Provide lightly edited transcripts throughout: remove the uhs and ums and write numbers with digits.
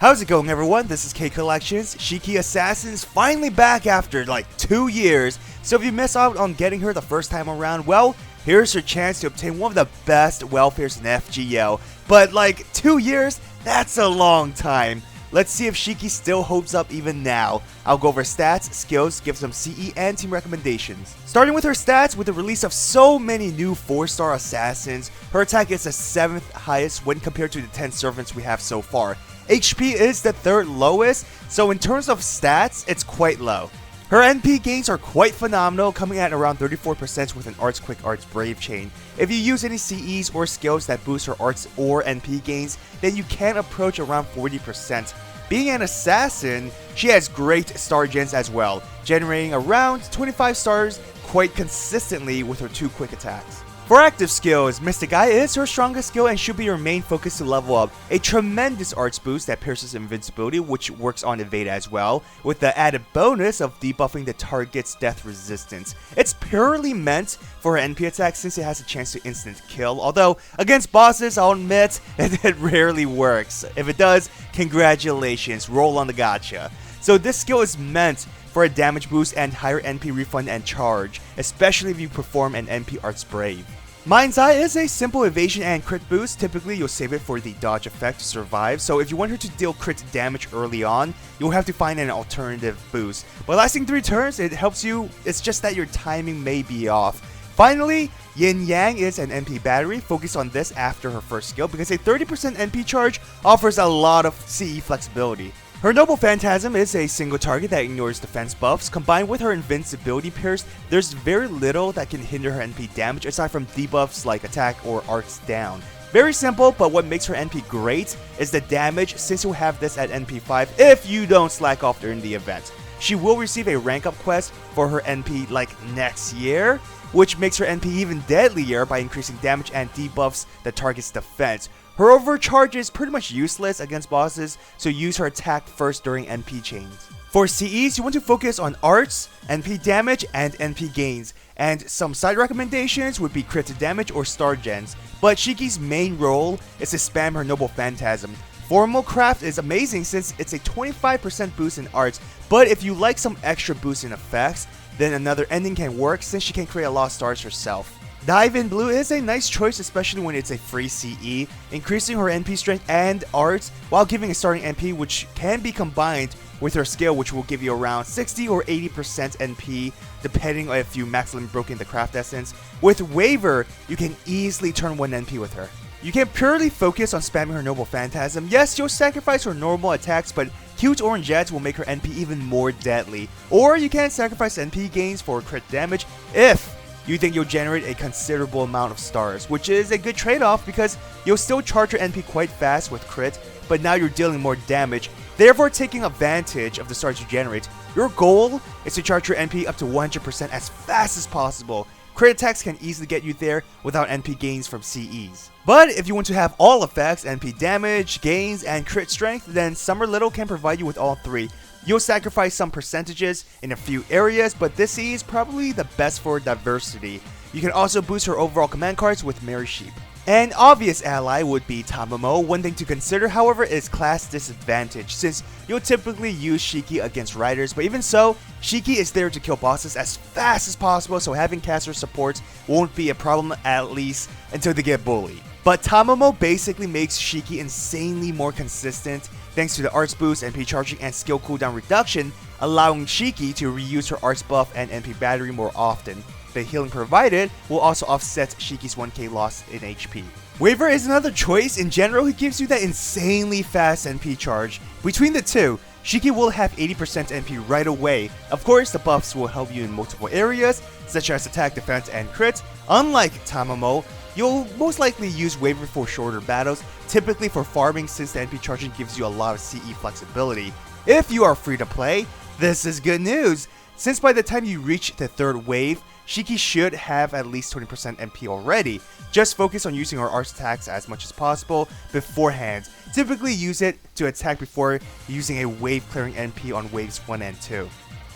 How's it going, everyone? This is K Collections. Shiki Assassin's finally back after like 2 years, so if you miss out on getting her the first time around, well, here's your chance to obtain one of the best welfares in FGO. But like 2 years, that's a long time. Let's see if Shiki still holds up even now. I'll go over stats, skills, give some CE and team recommendations. Starting with her stats, with the release of so many new 4-star assassins, her attack is the 7th highest when compared to the 10 servants we have so far. HP is the 3rd lowest, so in terms of stats, it's quite low. Her NP gains are quite phenomenal, coming at around 34% with an Arts Quick Arts Brave chain. If you use any CEs or skills that boost her Arts or NP gains, then you can approach around 40%. Being an assassin, she has great star gens as well, generating around 25 stars quite consistently with her 2 quick attacks. For active skills, Mystic Eye is her strongest skill and should be your main focus to level up. A tremendous arts boost that pierces invincibility, which works on evade as well, with the added bonus of debuffing the target's death resistance. It's purely meant for her NP attack since it has a chance to instant kill, although against bosses, I'll admit, it rarely works. If it does, congratulations, roll on the gotcha. So this skill is meant for a damage boost and higher NP refund and charge, especially if you perform an NP Arts Brave. Mind's Eye is a simple evasion and crit boost. Typically, you'll save it for the dodge effect to survive, so if you want her to deal crit damage early on, you'll have to find an alternative boost. But lasting 3 turns, it helps you, it's just that your timing may be off. Finally, Yin Yang is an NP battery. Focus on this after her first skill because a 30% NP charge offers a lot of CE flexibility. Her Noble Phantasm is a single target that ignores defense buffs. Combined with her invincibility pierce, there's very little that can hinder her NP damage aside from debuffs like attack or arcs down. Very simple, but what makes her NP great is the damage, since you'll have this at NP 5 if you don't slack off during the event. She will receive a rank up quest for her NP like next year, which makes her NP even deadlier by increasing damage and debuffs the target's defense. Her overcharge is pretty much useless against bosses, so use her attack first during NP chains. For CEs, you want to focus on arts, NP damage, and NP gains, and some side recommendations would be crit damage or star gens, but Shiki's main role is to spam her Noble Phantasm. Formal Craft is amazing since it's a 25% boost in arts, but if you like some extra boost in effects, then another ending can work since she can create a lot of stars herself. Dive in Blue is a nice choice, especially when it's a free CE, increasing her NP strength and arts while giving a starting NP, which can be combined with her skill, which will give you around 60 or 80% NP depending on if you max limit broken the craft essence. With Waver, you can easily turn 1 NP with her. You can purely focus on spamming her Noble Phantasm. Yes, you'll sacrifice her normal attacks, but cute orange jets will make her NP even more deadly. Or you can sacrifice NP gains for crit damage if you think you'll generate a considerable amount of stars, which is a good trade-off because you'll still charge your NP quite fast with crit, but now you're dealing more damage, therefore taking advantage of the stars you generate. Your goal is to charge your NP up to 100% as fast as possible. Crit attacks can easily get you there without NP gains from CEs. But if you want to have all effects, NP damage, gains, and crit strength, then Summer Little can provide you with all 3. You'll sacrifice some percentages in a few areas, but this CE is probably the best for diversity. You can also boost her overall command cards with Mary Sheep. An obvious ally would be Tamamo. One thing to consider, however, is class disadvantage, since you'll typically use Shiki against riders, but even so, Shiki is there to kill bosses as fast as possible, so having caster support won't be a problem, at least until they get bullied. But Tamamo basically makes Shiki insanely more consistent thanks to the arts boost, NP charging, and skill cooldown reduction, allowing Shiki to reuse her arts buff and NP battery more often. The healing provided will also offset Shiki's 1k loss in HP. Waver is another choice. In general, he gives you that insanely fast NP charge. Between the two, Shiki will have 80% NP right away. Of course, the buffs will help you in multiple areas, such as attack, defense, and crit. Unlike Tamamo, you'll most likely use Waver for shorter battles, typically for farming since the NP charging gives you a lot of CE flexibility. If you are free to play, this is good news, since by the time you reach the 3rd wave, Shiki should have at least 20% NP already. Just focus on using her arts attacks as much as possible beforehand. Typically use it to attack before using a wave clearing NP on waves 1 and 2.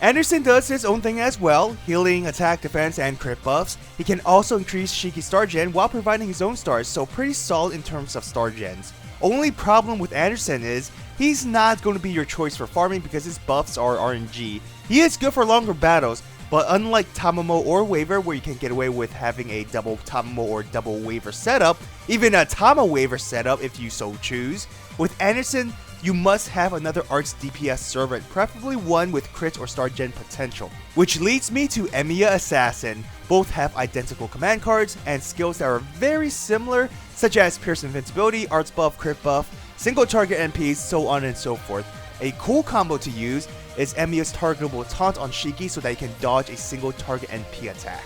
Anderson does his own thing as well, healing, attack, defense, and crit buffs. He can also increase Shiki's star gen while providing his own stars, so pretty solid in terms of star gens. Only problem with Anderson is he's not going to be your choice for farming because his buffs are RNG. He is good for longer battles, but unlike Tamamo or Waver, where you can get away with having a double Tamamo or double Waver setup, even a Tama Waver setup if you so choose, with Anderson, you must have another Arts DPS servant, preferably one with crit or star gen potential. Which leads me to Emiya Assassin. Both have identical command cards and skills that are very similar, such as Pierce Invincibility, Arts buff, crit buff, single target NPs, so on and so forth. A cool combo to use is Emiya's targetable taunt on Shiki so that you can dodge a single target NP attack.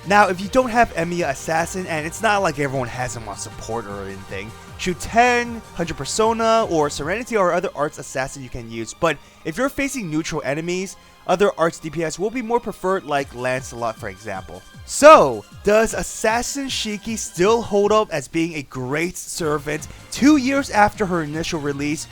Now, if you don't have Emiya Assassin, and it's not like everyone has him on support or anything, Shuten, 100 Persona, or Serenity are other Arts Assassin you can use, but if you're facing neutral enemies, other Arts DPS will be more preferred, like Lancelot for example. So, does Assassin Shiki still hold up as being a great servant 2 years after her initial release?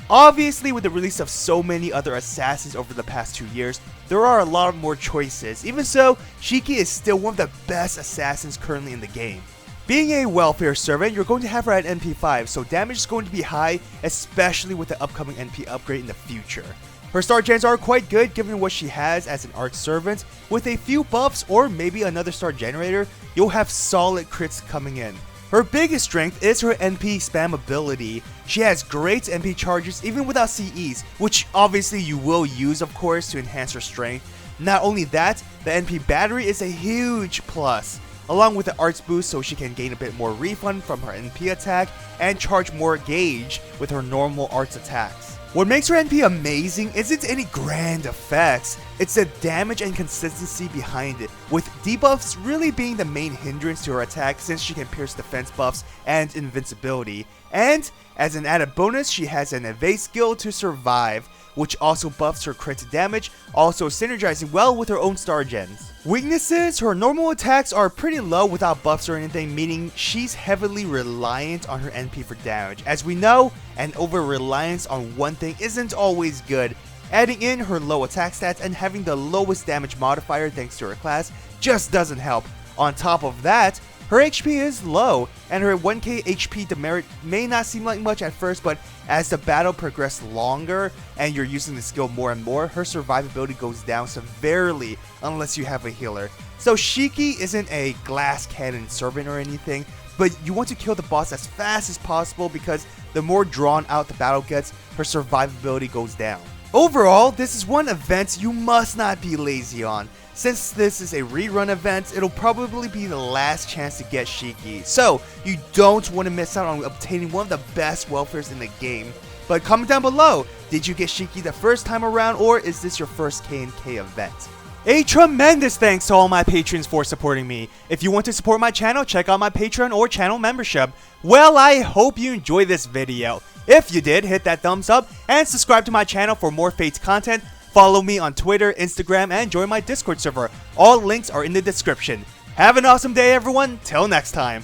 Obviously, with the release of so many other assassins over the past 2 years, there are a lot more choices. Even so, Shiki is still one of the best assassins currently in the game. Being a welfare servant, you're going to have her at NP5, so damage is going to be high, especially with the upcoming NP upgrade in the future. Her star gens are quite good given what she has as an arch servant. With a few buffs or maybe another star generator, you'll have solid crits coming in. Her biggest strength is her NP spam ability. She has great NP charges even without CEs, which obviously you will use of course to enhance her strength. Not only that, the NP battery is a huge plus, along with the arts boost so she can gain a bit more refund from her NP attack and charge more gauge with her normal arts attacks. What makes her NP amazing isn't any grand effects, it's the damage and consistency behind it, with debuffs really being the main hindrance to her attack since she can pierce defense buffs and invincibility. And as an added bonus, she has an evade skill to survive, which also buffs her crit damage, also synergizing well with her own star gens. Weaknesses: her normal attacks are pretty low without buffs or anything, meaning she's heavily reliant on her NP for damage. As we know, an over-reliance on one thing isn't always good. Adding in her low attack stats and having the lowest damage modifier thanks to her class just doesn't help. On top of that, her HP is low, and her 1k HP demerit may not seem like much at first, but as the battle progresses longer and you're using the skill more and more, her survivability goes down severely unless you have a healer. So Shiki isn't a glass cannon servant or anything, but you want to kill the boss as fast as possible because the more drawn out the battle gets, her survivability goes down. Overall, this is one event you must not be lazy on. Since this is a rerun event, it'll probably be the last chance to get Shiki, so you don't want to miss out on obtaining one of the best welfares in the game. But comment down below, did you get Shiki the first time around, or is this your first K&K event? A tremendous thanks to all my patrons for supporting me. If you want to support my channel, check out my Patreon or channel membership. Well, I hope you enjoyed this video. If you did, hit that thumbs up and subscribe to my channel for more Fates content. Follow me on Twitter, Instagram, and join my Discord server. All links are in the description. Have an awesome day, everyone. Till next time.